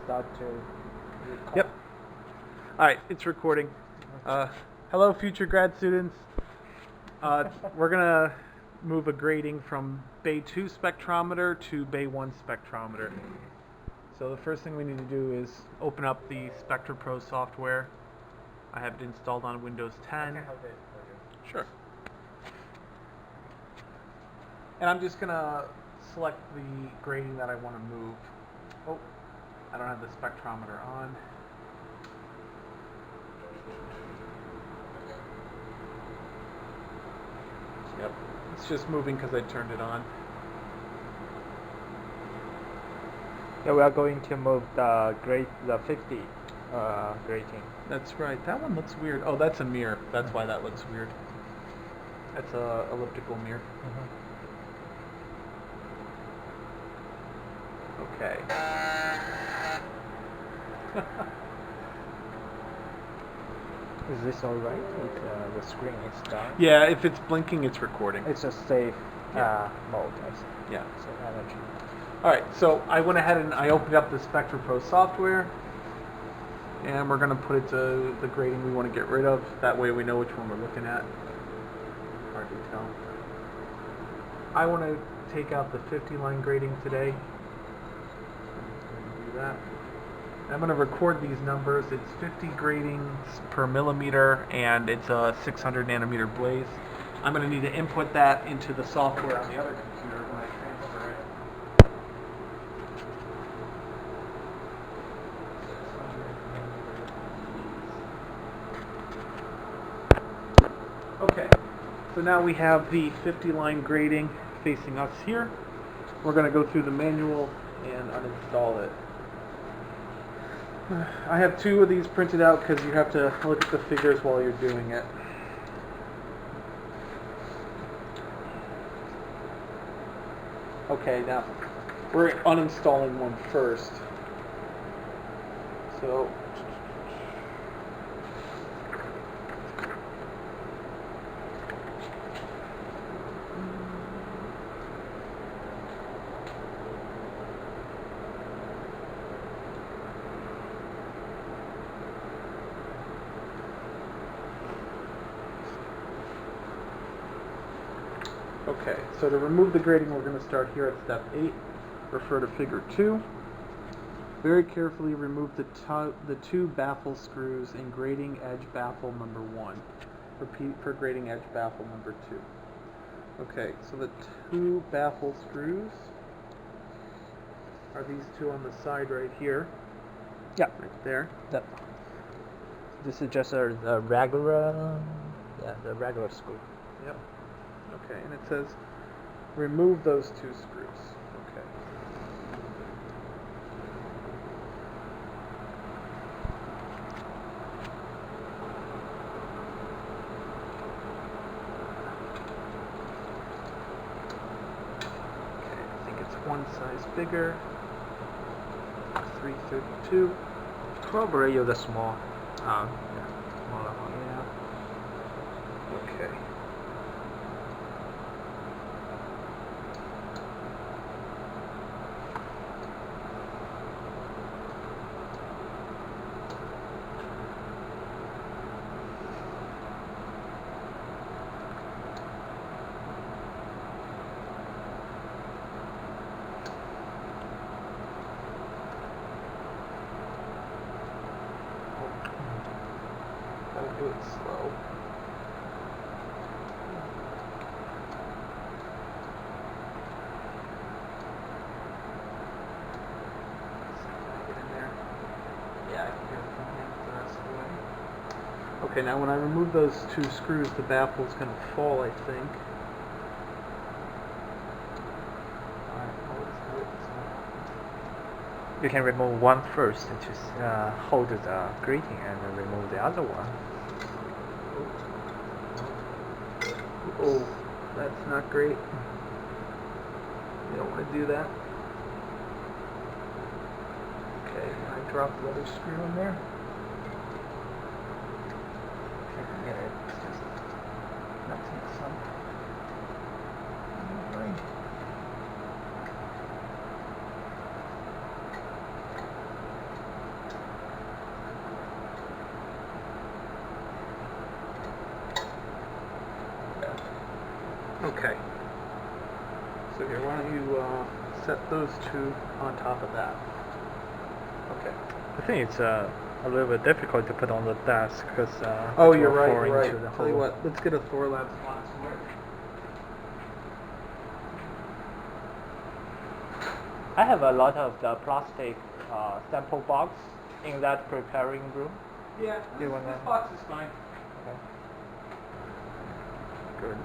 start to record. Yep. Alright, it's recording. Hello, future grad students. We're going to move a grating from Bay 2 spectrometer to Bay 1 spectrometer. So the first thing we need to do is open up the Spectra Pro software. I have it installed on Windows 10. I can help it for you. Sure. And I'm just going to select the grating that I want to move. Oh, I don't have the spectrometer on. Yep, it's just moving because I turned it on. Yeah, we are going to move the 50 grating. That's right. That one looks weird. Oh, that's a mirror. That's why that looks weird. That's a elliptical mirror. Okay. Is this all right? The screen is dark. Yeah, if it's blinking, it's recording. It's a safe mode, I see. Yeah. So energy. All right. So I went ahead and I opened up the Spectra Pro software, and we're going to put it to the grating we want to get rid of. That way we know which one we're looking at. Hard to tell. I want to take out the 50 line grating today. Do that. I'm going to record these numbers. It's 50 gratings per millimeter, and it's a 600 nanometer blaze. I'm going to need to input that into the software on the other computer when I transfer it. Okay, so now we have the 50 line grating facing us here. We're going to go through the manual and uninstall it. I have two of these printed out because you have to look at the figures while you're doing it. Okay, now we're uninstalling one first. So okay, so to remove the grating, we're going to start here at step 8. Refer to figure 2. Very carefully remove the two baffle screws in grating edge baffle number 1. Repeat for grating edge baffle number 2. Okay, so the two baffle screws are these two on the side right here. Yeah. Right there. That. This is just a regular, the regular screw. Yep. Okay, and it says remove those two screws. Okay. Okay, I think it's one size bigger. 332. Probably use a small, smaller one. Yeah. Okay. Gotta do it slow. Get in there. Yeah, I can hear it coming in the rest of the way. Okay, now when I remove those two screws, the baffle's gonna fall, I think. Alright, well, let's do it this way. You can remove one first and just hold the grating and then remove the other one. Oh, that's not great. You don't want to do that. Okay, I dropped the other screw in there. Yeah, it's just not take some. Okay. So here, why don't you set those two on top of that? Okay. I think it's a little bit difficult to put on the desk because Oh, it you're will right. fall You're into right. the Tell you hole. what, let's get a Thorlab spot somewhere. I have a lot of the plastic sample box in that preparing room. Yeah, You wanna- this box is fine. Okay. Good.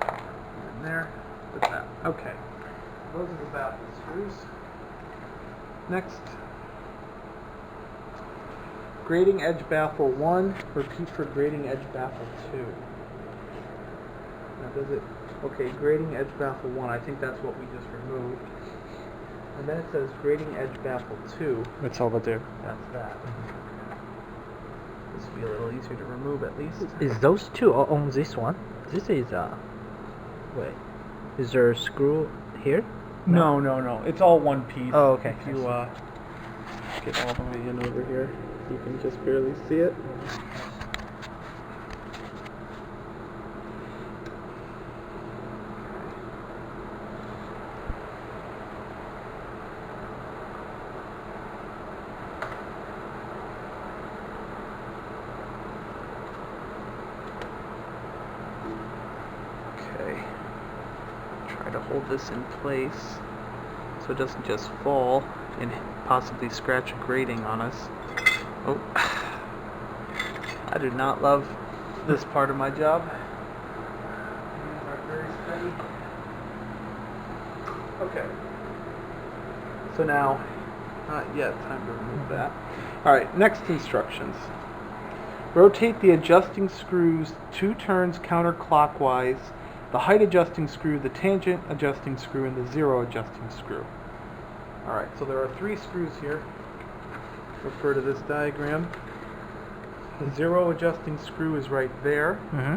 In there. With that. Okay. Those are the baffle screws. Next. Grating edge baffle 1. Repeat for grating edge baffle 2. Now does it... Okay, grating edge baffle 1. I think that's what we just removed. And then it says grating edge baffle 2. It's over there. That's that. This will be a little easier to remove at least. Is those two on this one? This is wait. Is there a screw here? No. It's all one piece. Oh, okay. If you get all the way in over here, you can just barely see it. Okay. Try to hold this in place so it doesn't just fall and possibly scratch a grating on us. Oh, I do not love this part of my job. These are very steady. Okay. So now, not yet, time to remove that. Alright, next instructions. Rotate the adjusting screws 2 turns counterclockwise, the height adjusting screw, the tangent adjusting screw, and the zero adjusting screw. Alright, so there are 3 screws here. Refer to this diagram. The zero adjusting screw is right there. Mm-hmm.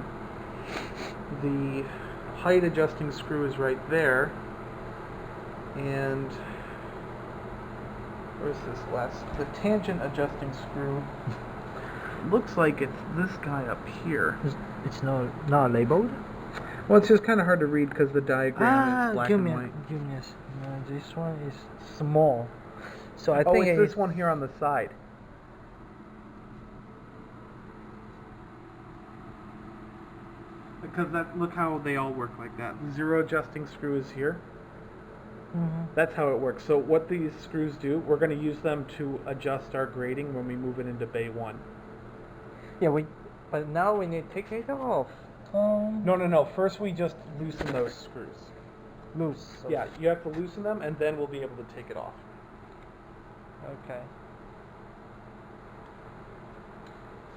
The height adjusting screw is right there. And where's this last? The tangent adjusting screw looks like it's this guy up here. It's not labeled. Well, it's just kind of hard to read because the diagram is black and white. Give me this. No, this one is small. So I Oh, think it's this one here on the side. Because look how they all work like that. The zero adjusting screw is here. Mm-hmm. That's how it works. So what these screws do, we're going to use them to adjust our grating when we move it into Bay 1. Yeah, but now we need to take it off. No. First we just loosen those screws. Loose. Okay. Yeah, you have to loosen them and then we'll be able to take it off. Okay.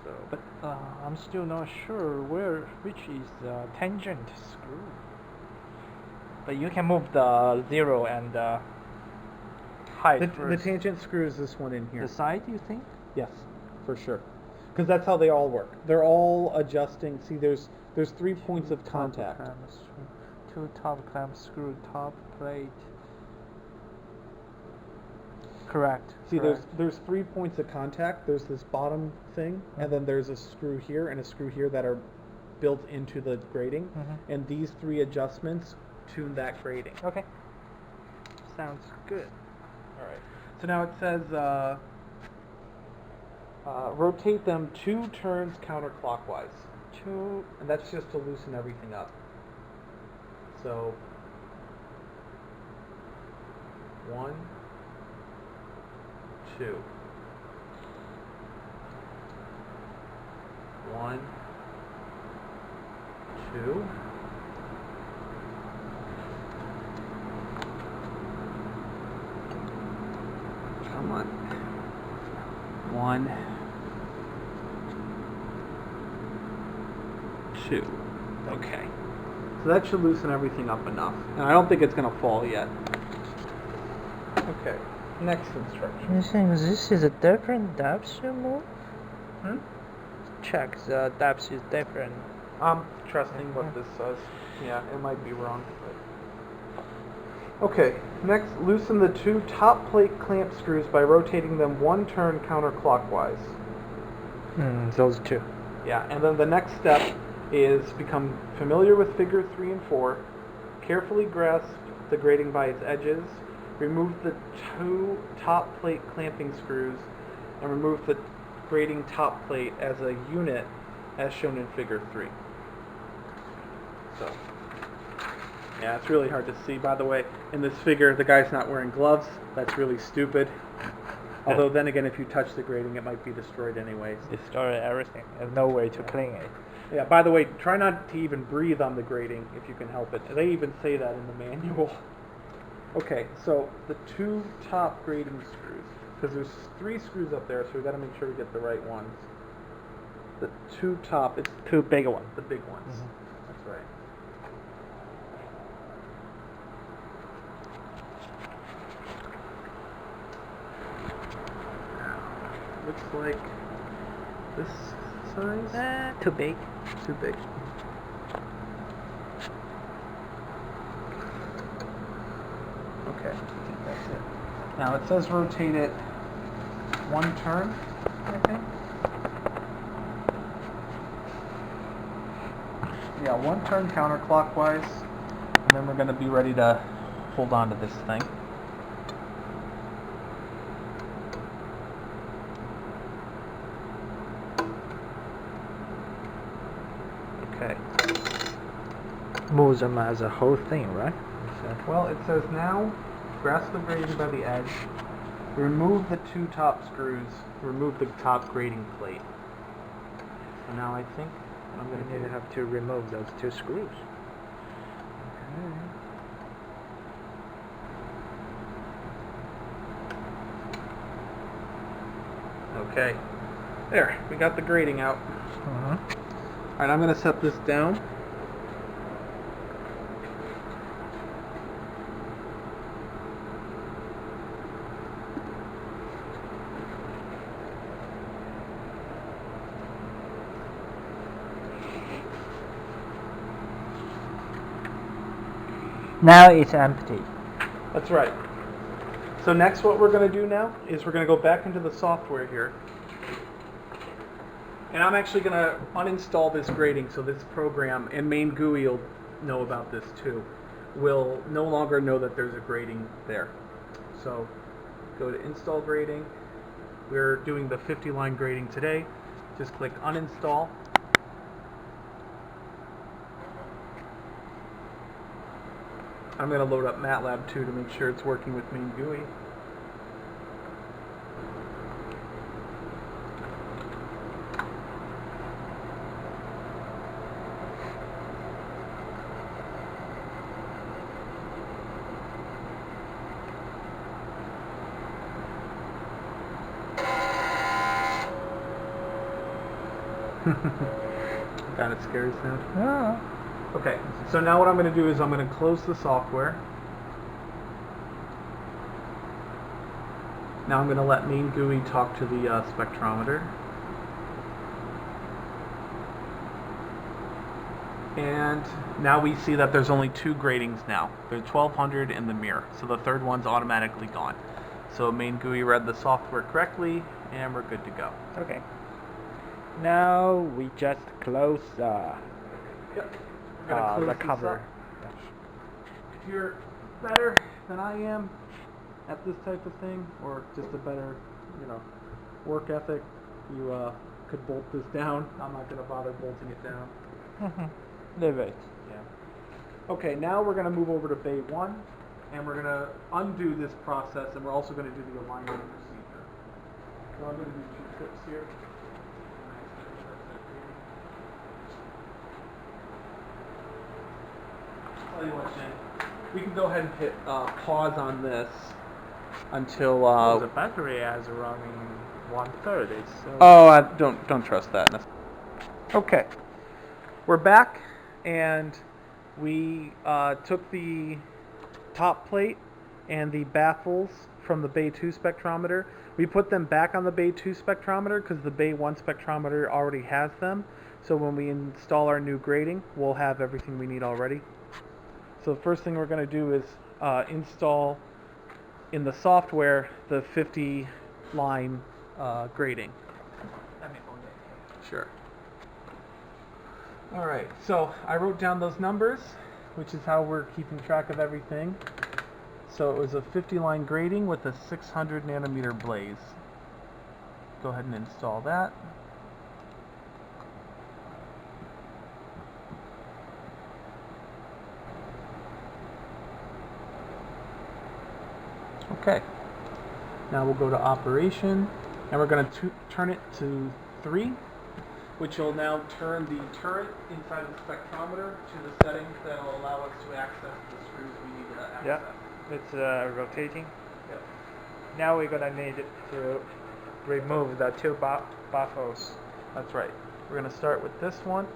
So, But I'm still not sure which is the tangent screw. But you can move the zero and height the first. tangent screw is this one in here. The side, you think? Yes, for sure. Because that's how they all work. They're all adjusting. See, there's 3 points of contact. Two top clamp screw, top plate. Correct. See, correct. there's 3 points of contact. There's this bottom thing, and then there's a screw here and a screw here that are built into the grating. Mhm. And these 3 adjustments tune that grating. Okay. Sounds good. All right. So now it says rotate them 2 turns counterclockwise. 2, and that's just to loosen everything up. So 1, 2. 1, 2. Come on. 1, 2. Okay. So that should loosen everything up enough. And I don't think it's going to fall yet. Okay. Next instruction. You think this is a different depth you move? Check the depth is different. I'm trusting what this says. Yeah, it might be wrong. But... Okay, next, loosen the 2 top plate clamp screws by rotating them 1 turn counterclockwise. Those two. Yeah, and then the next step is become familiar with figure 3 and 4, carefully grasp the grating by its edges, remove the 2 top plate clamping screws, and remove the grating top plate as a unit as shown in figure 3. So, yeah, it's really hard to see. By the way, in this figure, the guy's not wearing gloves. That's really stupid. Although then again, if you touch the grating, it might be destroyed anyways. Destroy everything. There's no way to clean it. Yeah, by the way, try not to even breathe on the grating if you can help it. They even say that in the manual. Okay, so the 2 top grating screws, because there's 3 screws up there, so we got to make sure we get the right ones. The 2 top, it's 2 big ones. the big ones. Mm-hmm. That's right. Looks like this size? Too big. Too big. Okay, I think that's it. Now it says rotate it 1 turn, I think. Yeah, 1 turn counterclockwise, and then we're going to be ready to hold on to this thing. Okay. Moves them as a whole thing, right? Well, it says now, grasp the grating by the edge, remove the 2 top screws, remove the top grating plate. So now I think I'm going to have to remove those 2 screws. Okay. There, we got the grating out. Uh-huh. Alright, I'm going to set this down. Now it's empty. That's right. So next what we're going to do now is we're going to go back into the software here. And I'm actually going to uninstall this grating so this program, and main GUI will know about this too, will no longer know that there's a grating there. So go to install grating. We're doing the 50-line grating today. Just click uninstall. I'm going to load up MATLAB too to make sure it's working with main GUI. Kind of scary sound. Yeah. Okay, so now what I'm going to do is I'm going to close the software. Now I'm going to let main GUI talk to the spectrometer. And now we see that there's only 2 gratings now. There's 1200 in the mirror, so the 3rd one's automatically gone. So main GUI read the software correctly, and we're good to go. Okay. Now we just close Yep. We're gonna close the this cover. up. If you're better than I am at this type of thing, or just a better, work ethic, you could bolt this down. I'm not going to bother bolting it down. Leave it. Yeah. Okay, now we're going to move over to Bay 1, and we're going to undo this process, and we're also going to do the alignment procedure. So I'm going to do 2 trips here. Tell you what, Zheng, we can go ahead and hit pause on this until. The battery is running 130. So Oh, I don't trust that. Okay, we're back, and we took the top plate and the baffles from the Bay 2 spectrometer. We put them back on the Bay 2 spectrometer because the Bay 1 spectrometer already has them. So when we install our new grating, we'll have everything we need already. So the first thing we're going to do is install in the software the 50-line grating. Sure. All right, so I wrote down those numbers. which is how we're keeping track of everything. So it was a 50-line grating with a 600 nanometer blaze. Go ahead and install that. Okay. Now we'll go to operation, and we're going to turn it to 3, which will now turn the turret inside the spectrometer to the settings that will allow us to access the screws we need to access. Yeah, it's rotating. Yep. Now we're gonna need to remove the two baffles. That's right. We're going to start with this one,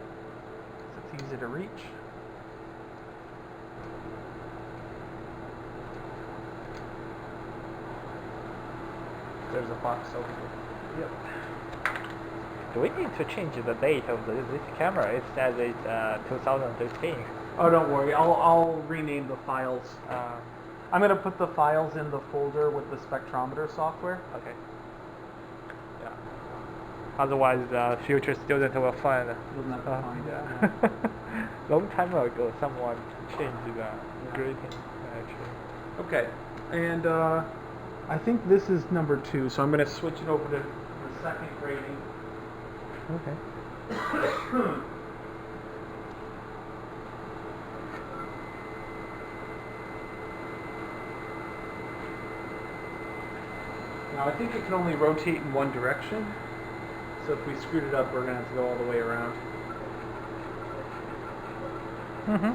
because it's easy to reach. There's a box over here. Yep. Do we need to change the date of this camera? It says it's 2015. Oh, don't worry. I'll rename the files. I'm going to put the files in the folder with the spectrometer software. Okay. Yeah. Otherwise, future student will find. You'll never find it. Yeah. Long time ago, someone changed the grating. Actually. Okay. And I think this is number 2, so I'm going to switch it over to the second grating. Okay. Now I think it can only rotate in one direction, so if we screwed it up, we're going to have to go all the way around.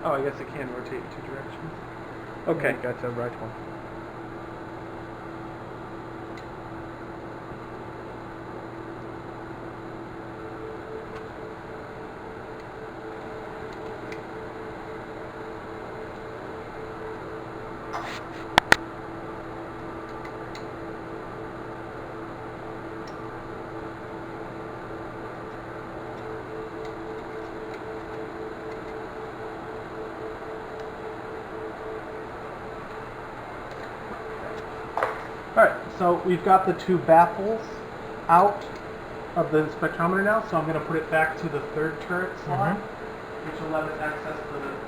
Oh, I guess it can rotate in 2 directions. Okay. Yeah, that's the right one. Alright, so we've got the 2 baffles out of the spectrometer now, so I'm going to put it back to the 3rd turret slot, which will let us access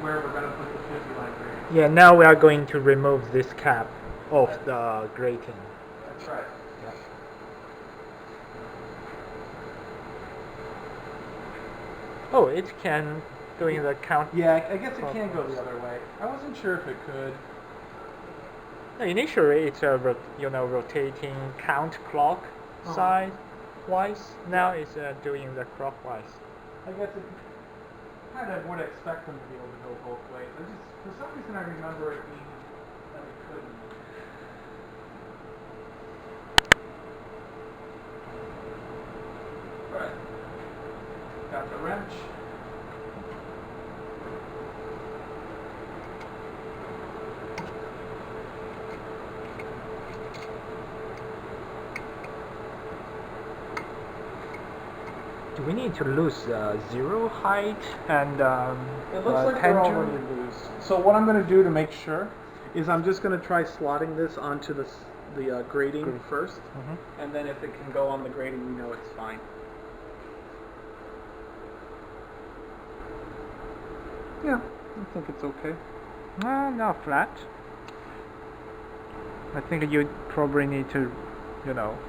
where we're going to put the 50-line grating. Yeah, now we are going to remove this cap of the grating. That's right. Yeah. Oh, it can doing the count. Yeah, I guess it can go the other way. I wasn't sure if it could. No, initially, it's a rotating count clock side wise. Now it's doing the clockwise. I guess it kind of would expect them to be able to go both ways. I just, for some reason, I remember it being that it couldn't. Right. Got the wrench. Do we need to lose zero height and It looks like they're already loose. So what I'm going to do to make sure is I'm just going to try slotting this onto the grating first, and then if it can go on the grating, we know it's fine. Yeah, I think it's okay. Not flat. I think you probably need to,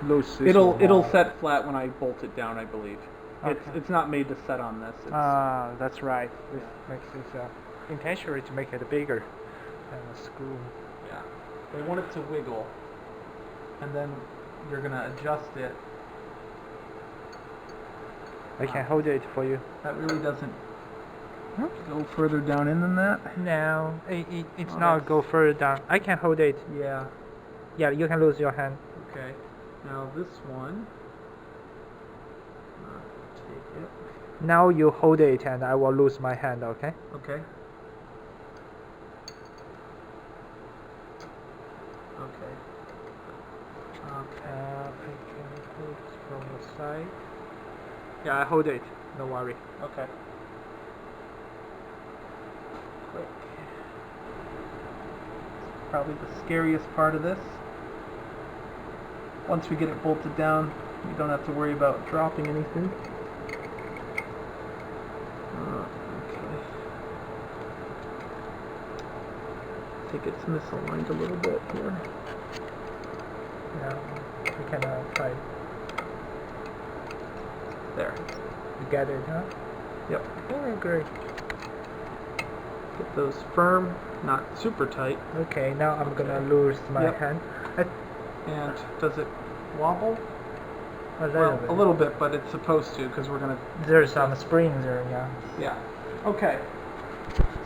lose this. It'll set flat when I bolt it down, I believe. Okay. It's not made to set on this. That's right. This makes this intentionally to make it bigger than a screw. Yeah. They want it to wiggle, and then you're gonna adjust it. I can hold it for you. That really doesn't go further down in than that. No, it's not go further down. I can hold it. Yeah. Yeah, you can lose your hand. Okay. Now this one. Take it. Now you hold it and I will lose my hand, okay? Okay. Okay. I can hold it from the side. Yeah, I hold it. Don't worry. Okay. Quick. Probably the scariest part of this. Once we get it bolted down, we don't have to worry about dropping anything. Okay. think it's misaligned a little bit here. Yeah, we can try. There. You get it, huh? Yep. Oh, great. Get those firm, not super tight. Okay, now I'm gonna Okay. lose my Yep. hand. And does it wobble? A little Well, bit. a little bit, but it's supposed to because we're gonna. There's some springs there, yeah. Yeah. Okay.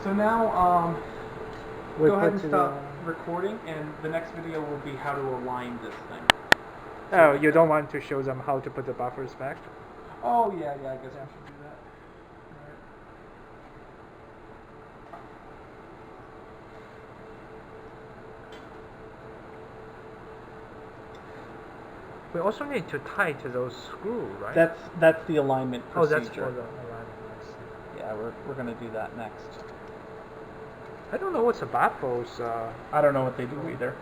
So now, We go ahead put and stop recording, and the next video will be how to align this thing. Oh, you don't want to show them how to put the buffers back? Oh yeah, I guess we should do that. We also need to tighten those screws, right? That's the alignment oh, procedure. that's for the alignment. Yeah, we're gonna do that next. I don't know what's the baffles. I don't know what they do either.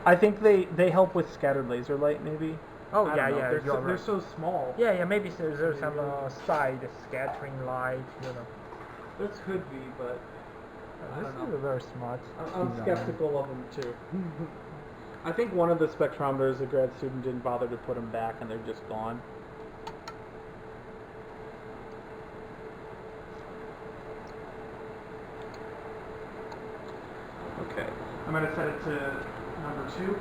I think they help with scattered laser light, maybe. Oh I yeah, don't know. yeah, They're you're so, they're right. so small. Yeah, maybe there's some side scattering light, This could be, but I This don't know. is very smart. I'm design. skeptical of them too. I think one of the spectrometers, a grad student, didn't bother to put them back, and they're just gone. Okay, I'm gonna set it to number 2.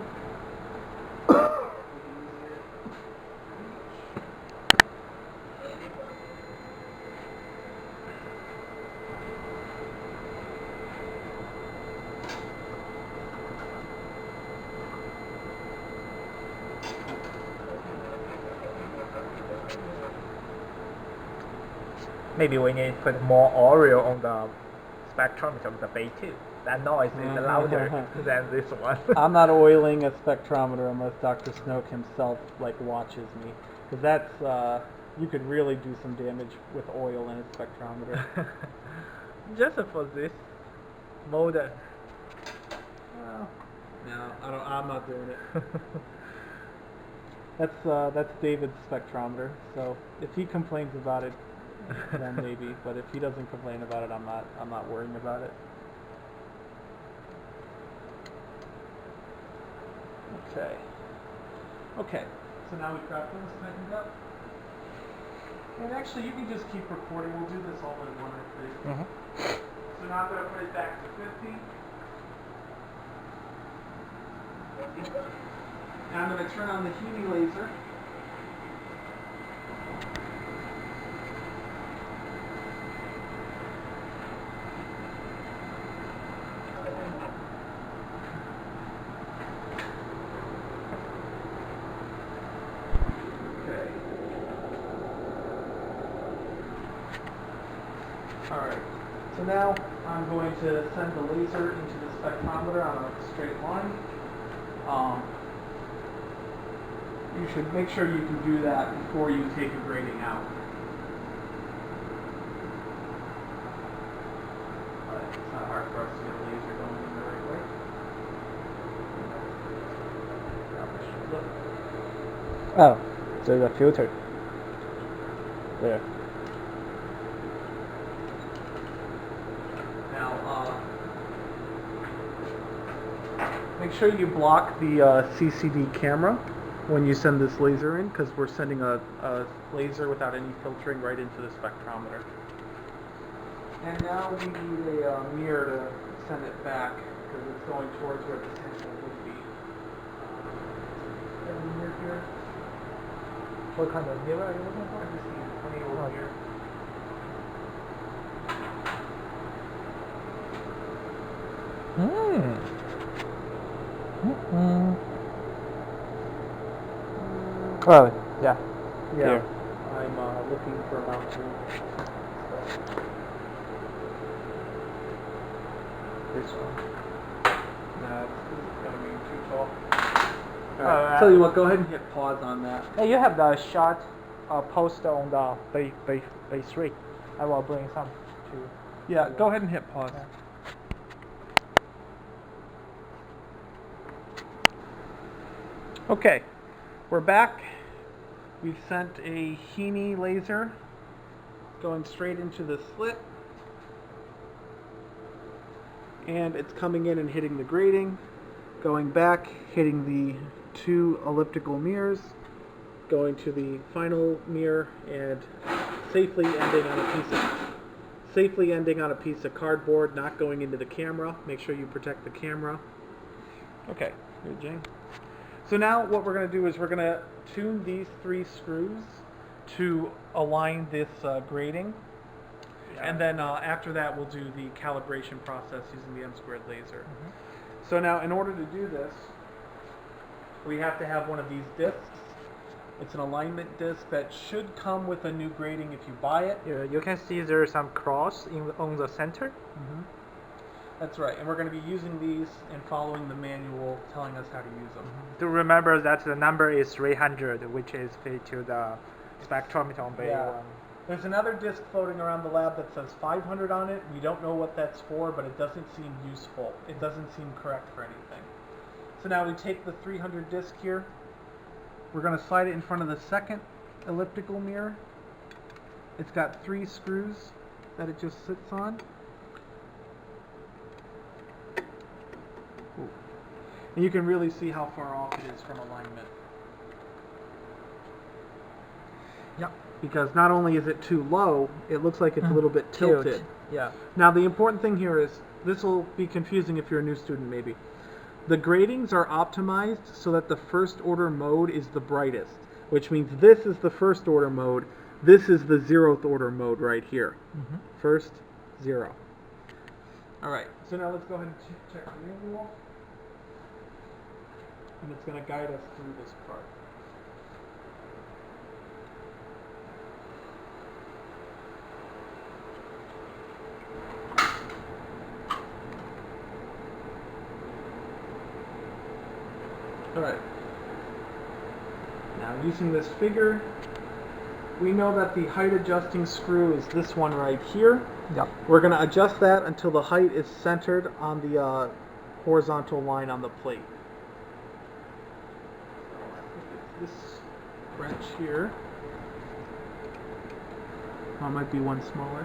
Maybe we need to put more Oreo on the spectrometer of the Bay 2. That noise is louder than this one. I'm not oiling a spectrometer unless Dr. Snoke himself watches me, because that's you could really do some damage with oil in a spectrometer. Just for this mode. Well, no, I'm not doing it. That's David's spectrometer. So if he complains about it, then maybe. But if he doesn't complain about it, I'm not worrying about it. Okay. Okay. So now we've got those tightened up. And actually, you can just keep recording. We'll do this all in one or two. So now I'm going to put it back to 50. Now I'm going to turn on the Healy laser. Okay. Alright. So now I'm going to send the laser into the spectrometer on a straight line. You should make sure you can do that before you take a grating out. But it's not hard for us to get a laser going in the right way. Oh, there's a filter. There. Now, make sure you block the CCD camera when you send this laser in, because we're sending a laser without any filtering right into the spectrometer. And now we need a mirror to send it back, because it's going towards where the potential would be. Have a mirror here? What kind of mirror are you looking for? I just need 20 over here. Oh, yeah. Yeah, Here. I'm looking for about 2. This one. Nah, it's gonna be too tall. Alright. Tell you what, go ahead and hit pause on that. Hey, you have the shot poster on the Bay 3. I will bring some to. Yeah, go ahead and hit pause. Yeah. Okay, we're back. We've sent a Heaney laser going straight into the slit. and it's coming in and hitting the grating, going back, hitting the 2 elliptical mirrors, going to the final mirror, and safely ending on a piece of cardboard, not going into the camera. Make sure you protect the camera. Okay, good, Jane. So now what we're going to do is we're going to tune these 3 screws to align this grating. And then after that, we'll do the calibration process using the Msquared laser. So now, in order to do this, we have to have one of these discs. It's an alignment disc that should come with a new grating if you buy it. Yeah, you can see there's some cross on the center. That's right, and we're going to be using these and following the manual telling us how to use them. To remember that the number is 300, which is fit to the spectrometer on Yeah. There's another disc floating around the lab that says 500 on it. We don't know what that's for, but it doesn't seem useful. It doesn't seem correct for anything. So now we take the 300 disc here. We're going to slide it in front of the second elliptical mirror. It's got 3 screws that it just sits on. Ooh. And you can really see how far off it is from alignment. Yep. Because not only is it too low, it looks like it's a little bit tilted. Yeah. Now the important thing here is, this will be confusing if you're a new student maybe. The gratings are optimized so that the first order mode is the brightest, which means this is the first order mode, this is the 0th order mode right here. First, 0. Alright, so now let's go ahead and check the manual. And it's going to guide us through this part. Alright, now using this figure, we know that the height adjusting screw is this one right here. Yep. We're going to adjust that until the height is centered on the horizontal line on the plate. This wrench here, oh, might be one smaller.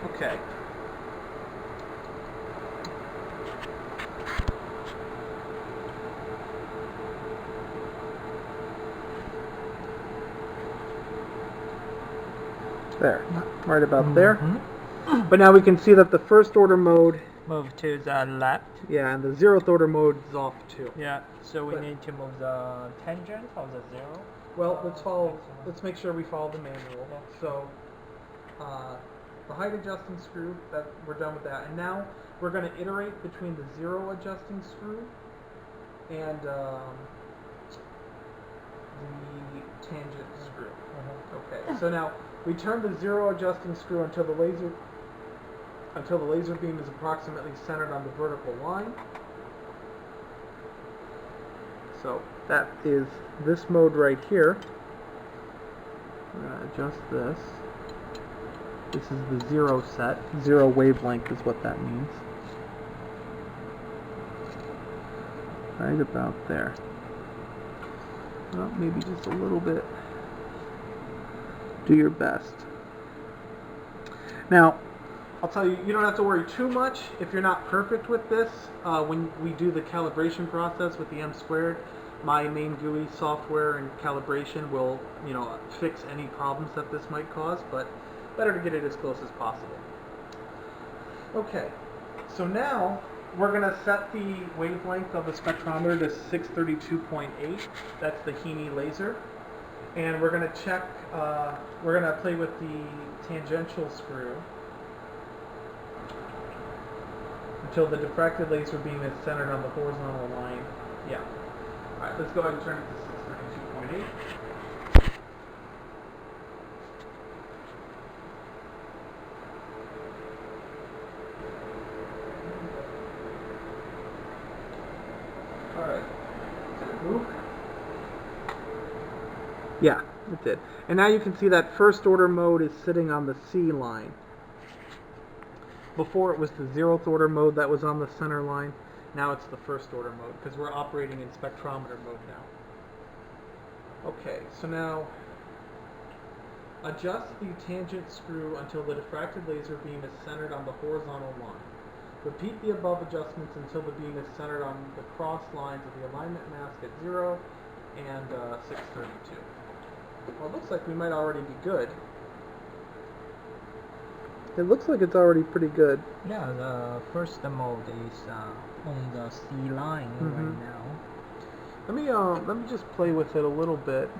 Okay. There, right about there. But now we can see that the first order mode, Move to the left. yeah, and the 0th order mode is off too. Yeah. So we But- need to move the tangent of the 0. Well, let's make sure we follow the manual. So, the height adjusting screw, that we're done with that. And now we're going to iterate between the 0 adjusting screw and the tangent screw. Okay, so now we turn the 0 adjusting screw until the laser beam is approximately centered on the vertical line. So that is this mode right here. We're going to adjust this. This is the 0 set. 0 wavelength is what that means. Right about there. Well, maybe just a little bit. Do your best. Now, I'll tell you, you don't have to worry too much if you're not perfect with this. When we do the calibration process with the Msquared, my main GUI software and calibration will, fix any problems that this might cause, but better to get it as close as possible. Okay, so now we're going to set the wavelength of the spectrometer to 632.8. That's the Heaney laser. And we're going to check, we're going to play with the tangential screw until the diffracted laser beam is centered on the horizontal line. Yeah. Alright, let's go ahead and turn it to 632.8. Alright. Did it move? Yeah, it did. And now you can see that first order mode is sitting on the C line. Before it was the 0th order mode that was on the center line. Now it's the first order mode because we're operating in spectrometer mode now. Okay, so now Adjust the tangent screw until the diffracted laser beam is centered on the horizontal line. Repeat the above adjustments until the beam is centered on the cross lines of the alignment mask at 0 and 632. Well, it looks like we might already be good. It looks like it's already pretty good. Yeah, the first mode is on the C line right now. Let me just play with it a little bit.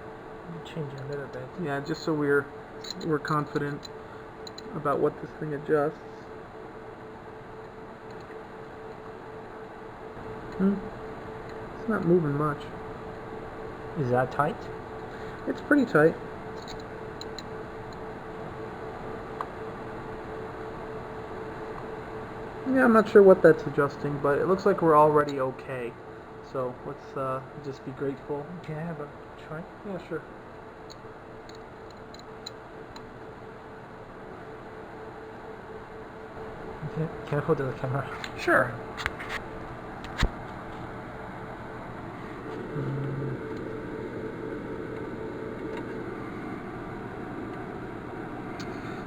Change a little bit. Yeah, just so we're confident about what this thing adjusts. It's not moving much. Is that tight? It's pretty tight. Yeah, I'm not sure what that's adjusting, but it looks like we're already okay. So let's just be grateful. Can I have a try? Yeah, sure. Can I hold the camera? Sure.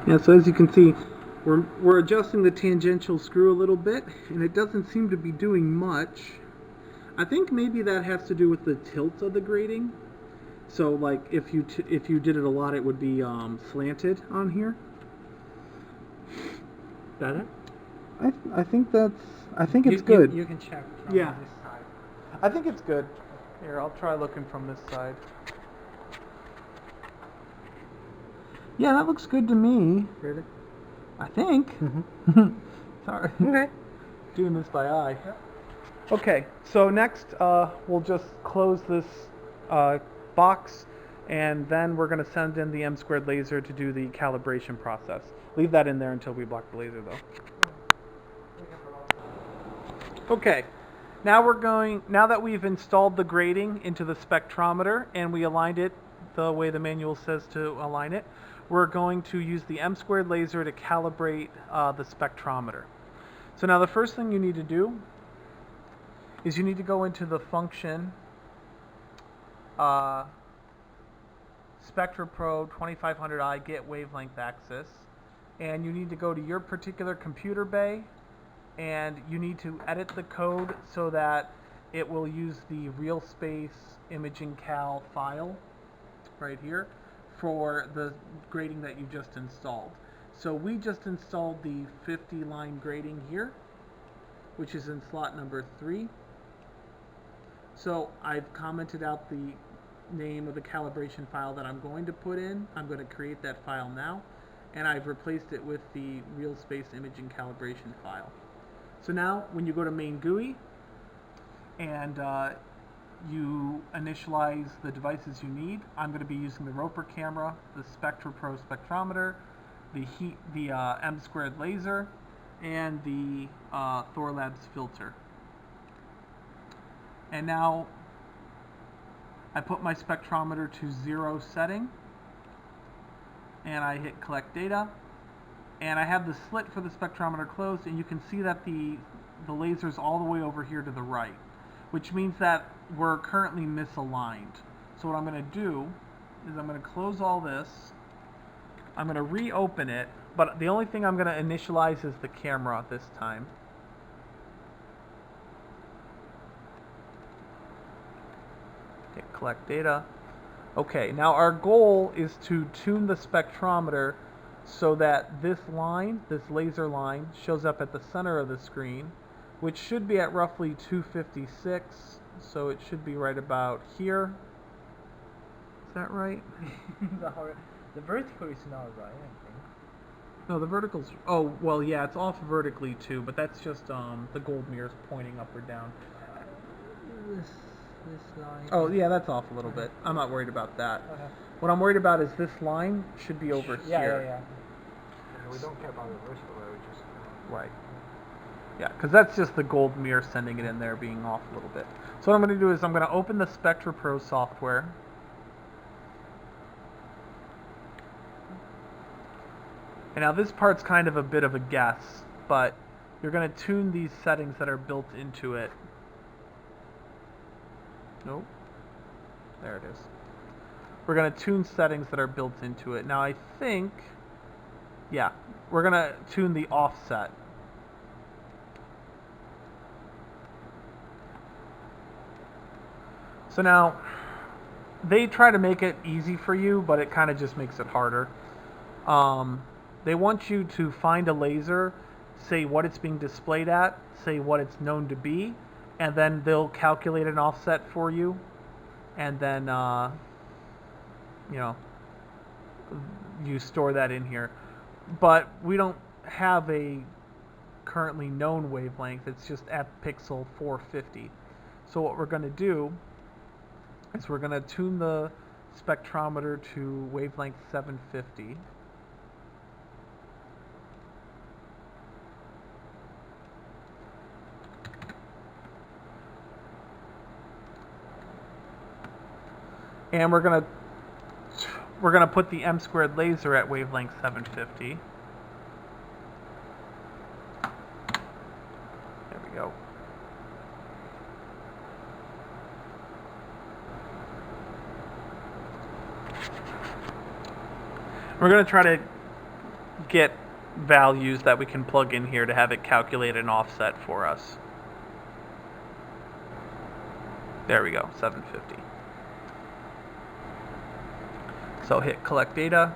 Yeah, so as you can see, we're adjusting the tangential screw a little bit, and it doesn't seem to be doing much. I think maybe that has to do with the tilt of the grating. So, like, if you did it a lot, it would be slanted on here. Better? I think it's good. You can check from Yeah. this side. I think it's good. Here, I'll try looking from this side. Yeah, that looks good to me. Really? I think. Sorry. Okay. Doing this by eye. Okay, so next we'll just close this box, and then we're going to send in the Msquared laser to do the calibration process. Leave that in there until we block the laser, though. Okay, now that we've installed the grating into the spectrometer and we aligned it the way the manual says to align it, we're going to use the Msquared laser to calibrate the spectrometer. So now the first thing you need to do is you need to go into the function Spectra Pro 2500i get wavelength axis, and you need to go to your particular computer bay, and you need to edit the code so that it will use the real space imaging cal file right here for the grating that you just installed. So we just installed the 50 line grating here, which is in slot number 3. So I've commented out the name of the calibration file that I'm going to put in. I'm going to create that file now, and I've replaced it with the real space imaging calibration file. So now when you go to main GUI and you initialize the devices you need, I'm going to be using the Roper camera, the Spectra Pro spectrometer, the Msquared laser, and the Thor Labs filter. And now I put my spectrometer to 0 setting, and I hit collect data, and I have the slit for the spectrometer closed, and you can see that the laser's all the way over here to the right, which means that we're currently misaligned. So what I'm going to do is I'm going to close all this, I'm going to reopen it, but the only thing I'm going to initialize is the camera this time. Hit collect data. Okay, now our goal is to tune the spectrometer so that this line, this laser line, shows up at the center of the screen, which should be at roughly 256, so it should be right about here. Is that right? The vertical is not right, I think. No, the vertical's... Oh, well, yeah, it's off vertically too, but that's just the gold mirror's pointing up or down. This line. Oh, yeah, that's off a little bit. I'm not worried about that. Okay. What I'm worried about is this line should be over here. Yeah. We don't care about the vertical, we just... Right. Yeah, because that's just the gold mirror sending it in there being off a little bit. So what I'm going to do is I'm going to open the Spectra Pro software. And now this part's kind of a bit of a guess, but you're going to tune these settings that are built into it. Nope. There it is. we're going to tune settings that are built into it. Now I think, yeah, we're going to tune the offset. So now, they try to make it easy for you, but it kind of just makes it harder. They want you to find a laser, say what it's being displayed at, say what it's known to be, and then they'll calculate an offset for you, and then, you know, you store that in here. But we don't have a currently known wavelength, it's just at pixel 450. So what we're going to do is we're going to tune the spectrometer to wavelength 750. And we're going to put the M-squared laser at wavelength 750. There we go. We're going to try to get values that we can plug in here to have it calculate an offset for us. There we go, 750. So hit collect data.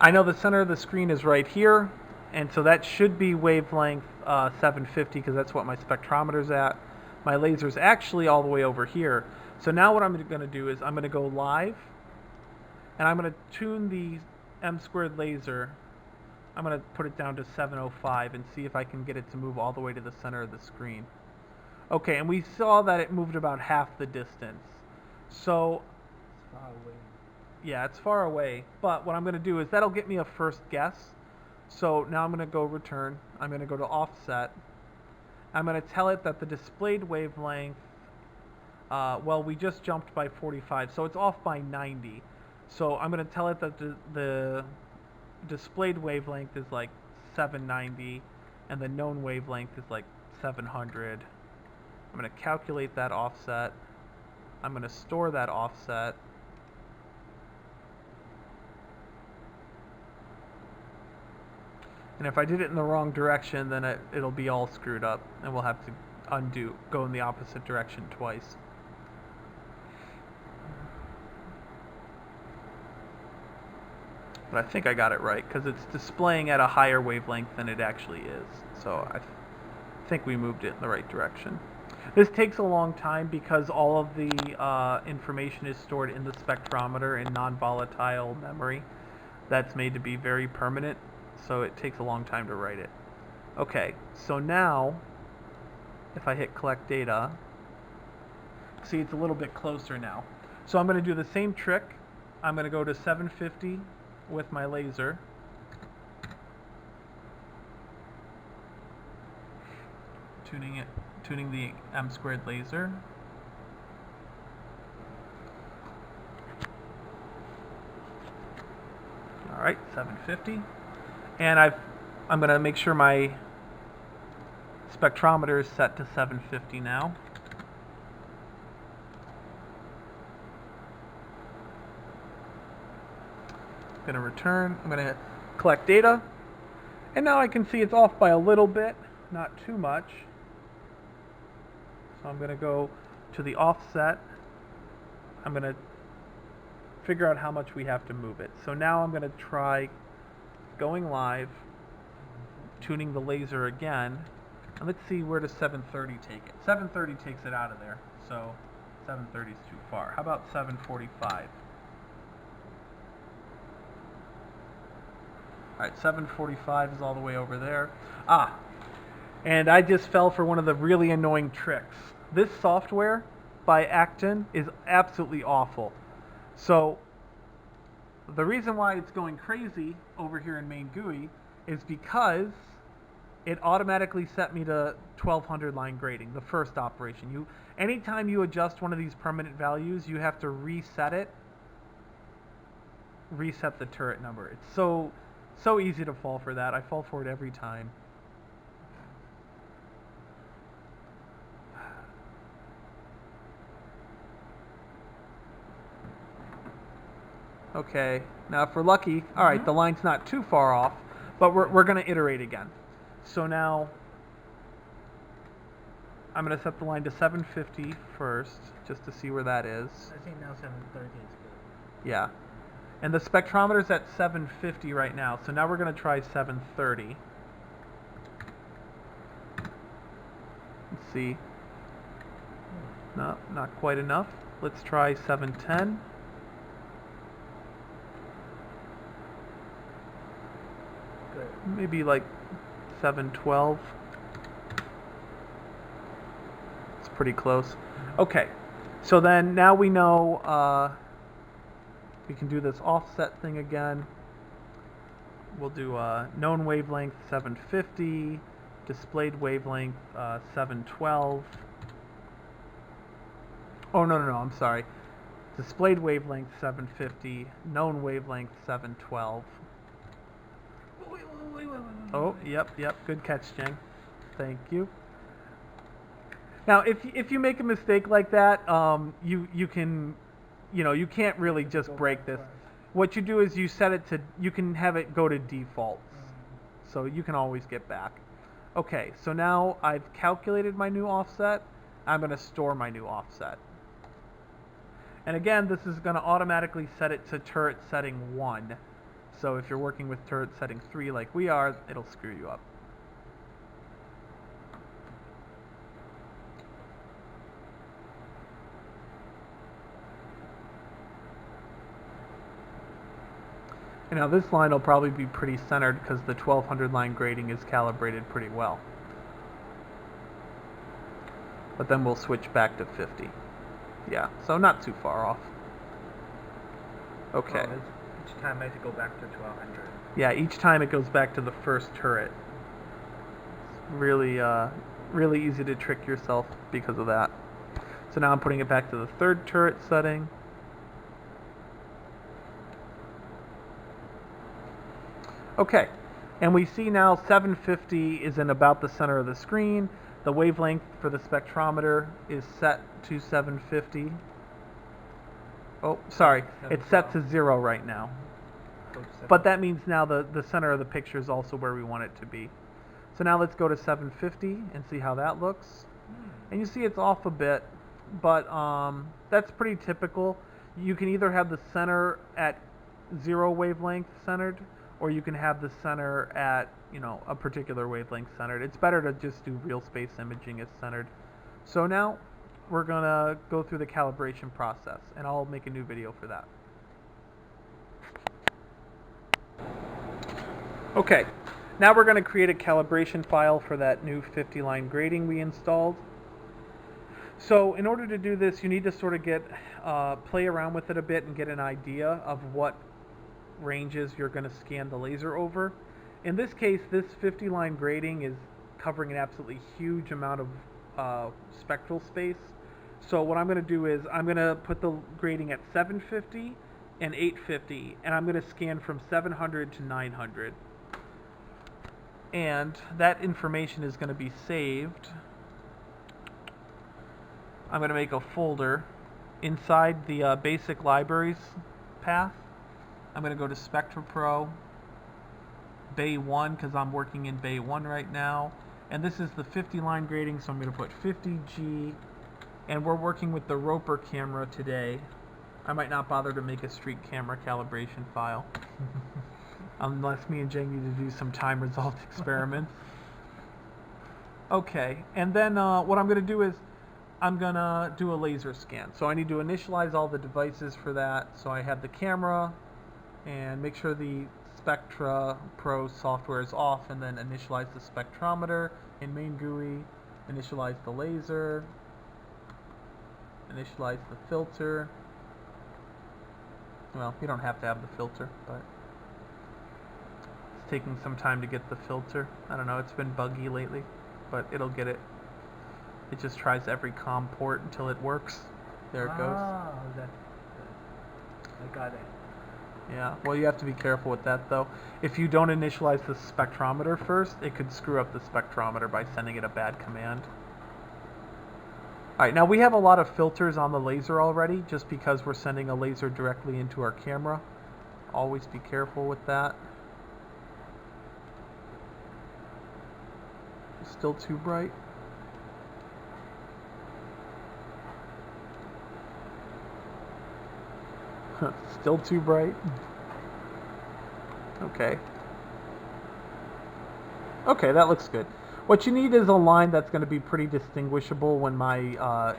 I know the center of the screen is right here, and so that should be wavelength 750 because that's what my spectrometer's at. My laser's actually all the way over here. So now what I'm going to do is I'm going to go live, and I'm going to tune the M-squared laser. I'm going to put it down to 705 and see if I can get it to move all the way to the center of the screen. Okay, and we saw that it moved about half the distance. So, Far away. yeah, it's far away. But what I'm going to do is that'll get me a first guess. So now I'm going to go return. I'm going to go to offset. I'm going to tell it that the displayed wavelength, well, we just jumped by 45, so it's off by 90. So I'm going to tell it that the displayed wavelength is like 790 and the known wavelength is like 700. I'm going to calculate that offset. I'm going to store that offset. And if I did it in the wrong direction, then it'll be all screwed up and we'll have to go in the opposite direction twice. But I think I got it right because it's displaying at a higher wavelength than it actually is. So I think we moved it in the right direction. This takes a long time because all of the information is stored in the spectrometer in non-volatile memory that's made to be very permanent. So it takes a long time to write it. Okay, so now if I hit collect data, see it's a little bit closer now. So I'm going to do the same trick. I'm going to go to 750 with my laser. Tuning the M-squared laser. All right, 750. And I'm going to make sure my spectrometer is set to 750 now. I'm going to return. I'm going to collect data. And now I can see it's off by a little bit, not too much. So I'm going to go to the offset. I'm going to figure out how much we have to move it. So now I'm going to try going live, tuning the laser again, and let's see where does 730 take it. 730 takes it out of there, so 730 is too far. How about 745? Alright, 745 is all the way over there. And I just fell for one of the really annoying tricks. This software by Acton is absolutely awful. So the reason why it's going crazy over here in main GUI is because it automatically set me to 1200 line grating, the first operation. Anytime you adjust one of these permanent values, you have to reset it, reset the turret number. It's so easy to fall for that. I fall for it every time. Okay, now if we're lucky, all right, the line's not too far off, but we're going to iterate again. So now I'm going to set the line to 750 first, just to see where that is. I think now 730 is good. Yeah. And the spectrometer's at 750 right now, so now we're going to try 730. Let's see. No, not quite enough. Let's try 710. Good. Maybe like 712. It's pretty close. Okay, so then now we know we can do this offset thing again. We'll do known wavelength 750, displayed wavelength 712. Oh, no, I'm sorry. Displayed wavelength 750, known wavelength 712. Wait. Oh, yep, good catch, Zheng. Thank you. Now, if you make a mistake like that, you can, you can't really just break this. What you do is you set it to, you can have it go to defaults, so you can always get back. Okay, so now I've calculated my new offset. I'm going to store my new offset. And again, this is going to automatically set it to turret setting 1. So if you're working with turret setting 3 like we are, it'll screw you up. And now this line will probably be pretty centered because the 1200 line grating is calibrated pretty well. But then we'll switch back to 50. Yeah, so not too far off. Okay. Oh, each time I have to go back to 1200. Yeah, each time it goes back to the first turret. It's really, really easy to trick yourself because of that. So now I'm putting it back to the third turret setting. Okay, and we see now 750 is in about the center of the screen. The wavelength for the spectrometer is set to 750. Oh, sorry, it's set to 0 right now. But that means now the center of the picture is also where we want it to be. So now let's go to 750 and see how that looks. And you see it's off a bit, but that's pretty typical. You can either have the center at 0 wavelength centered, or you can have the center at, a particular wavelength centered. It's better to just do real space imaging as centered. So now we're going to go through the calibration process, and I'll make a new video for that. Okay, now we're going to create a calibration file for that new 50 line grating we installed. So in order to do this, you need to sort of get play around with it a bit and get an idea of what ranges you're going to scan the laser over. In this case, this 50 line grating is covering an absolutely huge amount of spectral space. So what I'm going to do is I'm going to put the grating at 750 and 850, and I'm going to scan from 700 to 900. And that information is going to be saved. I'm going to make a folder inside the basic libraries path. I'm going to go to Spectra Pro, Bay 1, because I'm working in Bay 1 right now. And this is the 50 line grating, so I'm going to put 50G. And we're working with the Roper camera today. I might not bother to make a street camera calibration file. Unless me and Zheng need to do some time result experiments. Okay, and then what I'm going to do is I'm going to do a laser scan. So I need to initialize all the devices for that. So I have the camera, and make sure the Spectra Pro software is off, and then initialize the spectrometer in main GUI, initialize the laser, initialize the filter. Well, you don't have to have the filter, but it's taking some time to get the filter. I don't know, it's been buggy lately, but it'll get it. It just tries every COM port until it works. There it goes. That's good. I got it. Yeah, well, you have to be careful with that, though. If you don't initialize the spectrometer first, it could screw up the spectrometer by sending it a bad command. Alright, now we have a lot of filters on the laser already, just because we're sending a laser directly into our camera. Always be careful with that. Still too bright. Still too bright. Okay. Okay, that looks good. What you need is a line that's going to be pretty distinguishable when my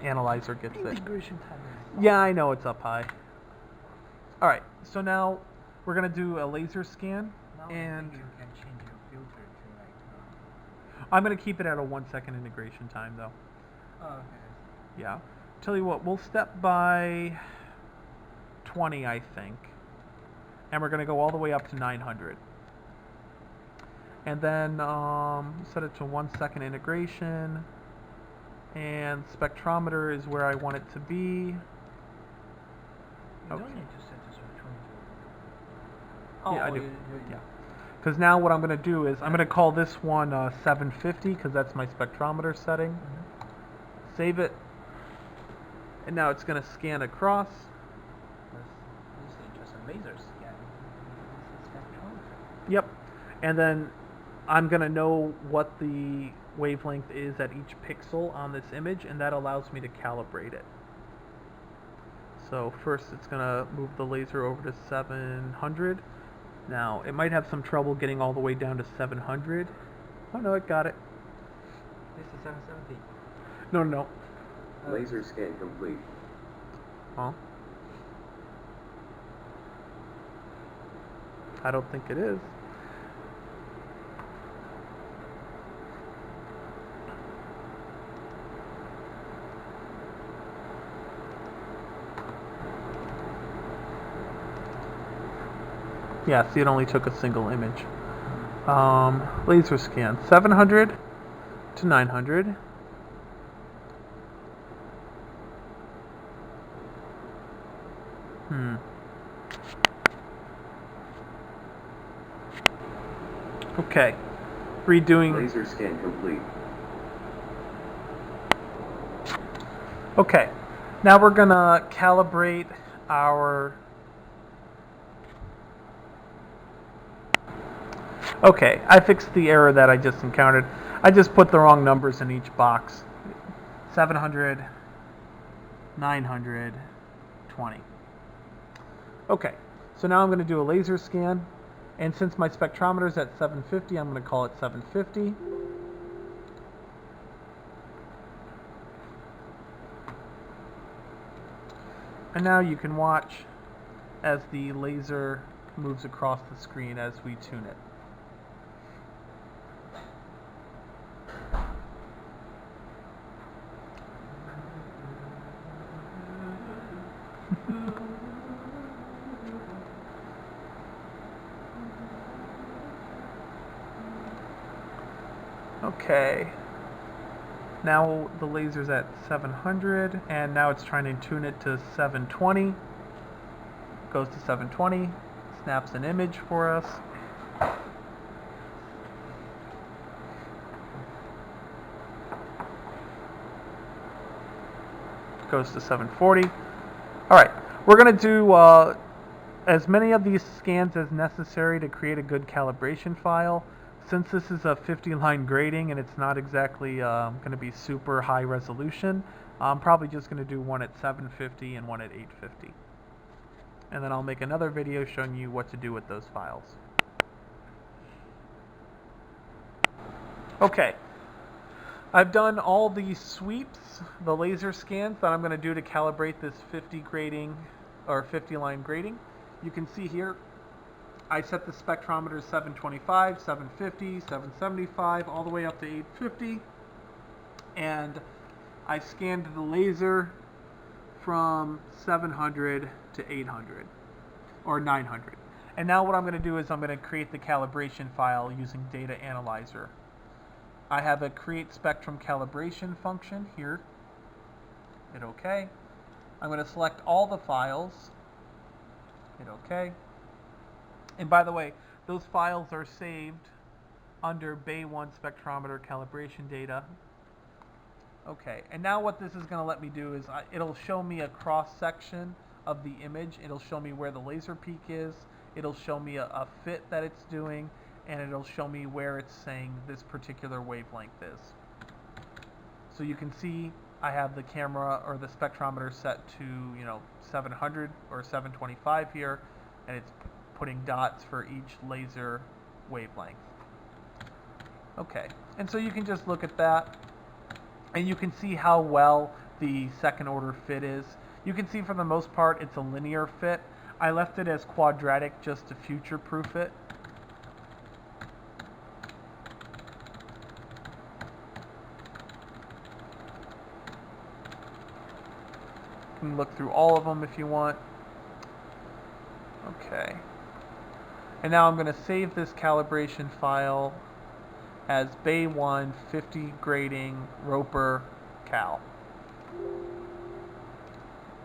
analyzer gets it. Integration time is Yeah, I know it's up high. All right, so now we're going to do a laser scan, now and you can change your filter to like. I'm going to keep it at a 1 second integration time though. Oh, okay. Yeah. Tell you what, we'll step by 20, I think. And we're going to go all the way up to 900. And then set it to 1 second integration. And spectrometer is where I want it to be. You Okay. don't need to set this one Yeah, I do. You Yeah. Because now what I'm going to do is I'm going to call this one 750 because that's my spectrometer setting. Mhm. Save it. And now it's going to scan across. This is just a laser scan. This is spectrometer. Yep. And then I'm going to know what the wavelength is at each pixel on this image, and that allows me to calibrate it. So first it's going to move the laser over to 700. Now, it might have some trouble getting all the way down to 700. Oh no, it got it. This is 770. No. Laser scan complete. Well, I don't think it is. Yeah, see, it only took a single image. Laser scan, 700 to 900. Okay, redoing. Laser scan complete. Okay, now we're gonna calibrate our. Okay, I fixed the error that I just encountered. I just put the wrong numbers in each box. 700, 900, 20. Okay, so now I'm going to do a laser scan. And since my spectrometer is at 750, I'm going to call it 750. And now you can watch as the laser moves across the screen as we tune it. Okay, now the laser's at 700, and now it's trying to tune it to 720. Goes to 720, snaps an image for us. Goes to 740. Alright, we're going to do as many of these scans as necessary to create a good calibration file. Since this is a 50-line grating and it's not exactly going to be super high resolution, I'm probably just going to do one at 750 and one at 850. And then I'll make another video showing you what to do with those files. Okay, I've done all the sweeps, the laser scans that I'm going to do to calibrate this 50-line grating. You can see here I set the spectrometer 725, 750, 775, all the way up to 850. And I scanned the laser from 700 to 800, or 900. And now what I'm going to do is I'm going to create the calibration file using Data Analyzer. I have a create spectrum calibration function here. Hit OK. I'm going to select all the files. Hit OK. And by the way, those files are saved under Bay1 spectrometer calibration data. Okay, and now what this is going to let me do is it'll show me a cross section of the image. It'll show me where the laser peak is, it'll show me a fit that it's doing, and it'll show me where it's saying this particular wavelength is. So you can see I have the camera or the spectrometer set to 700 or 725 here, and it's putting dots for each laser wavelength. Okay, and so you can just look at that, and you can see how well the second order fit is. You can see for the most part it's a linear fit. I left it as quadratic just to future-proof it. You can look through all of them if you want. Okay. And now I'm going to save this calibration file as Bay1 50 grating Roper cal.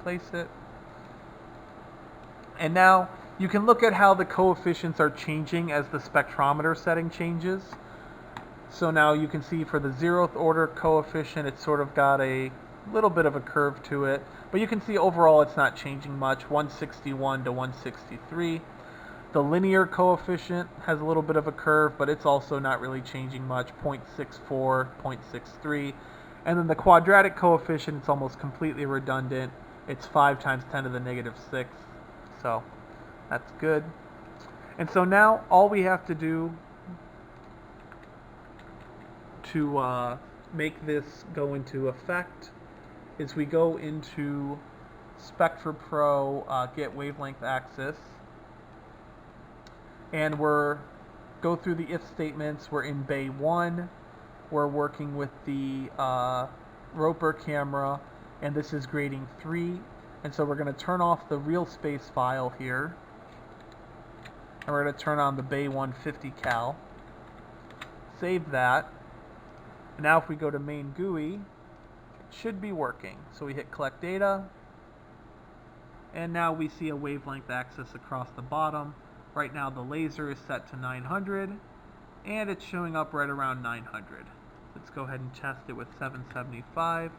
Place it. And now you can look at how the coefficients are changing as the spectrometer setting changes. So now you can see for the 0th order coefficient, it's sort of got a little bit of a curve to it. But you can see overall it's not changing much, 161 to 163. The linear coefficient has a little bit of a curve, but it's also not really changing much, 0.64, 0.63. And then the quadratic coefficient, it's almost completely redundant. It's 5 times 10 to the negative 6. So that's good. And so now all we have to do to make this go into effect is we go into Spectra Pro, get wavelength axis, and go through the if statements. We're in Bay 1. We're working with the Roper camera, and this is grating 3. And so we're going to turn off the real space file here, and we're going to turn on the Bay 150 cal. Save that. And now if we go to main GUI, it should be working. So we hit collect data, and now we see a wavelength axis across the bottom. Right now the laser is set to 900, and it's showing up right around 900. Let's go ahead and test it with 775.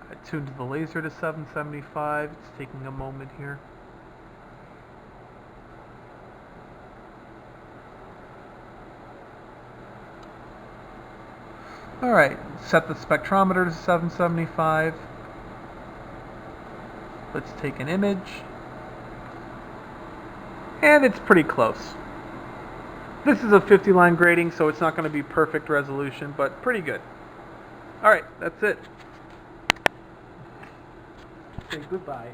I tuned the laser to 775. It's taking a moment here. Alright, set the spectrometer to 775. Let's take an image. And it's pretty close. This is a 50-line grating, so it's not going to be perfect resolution, but pretty good. Alright, that's it. Say goodbye.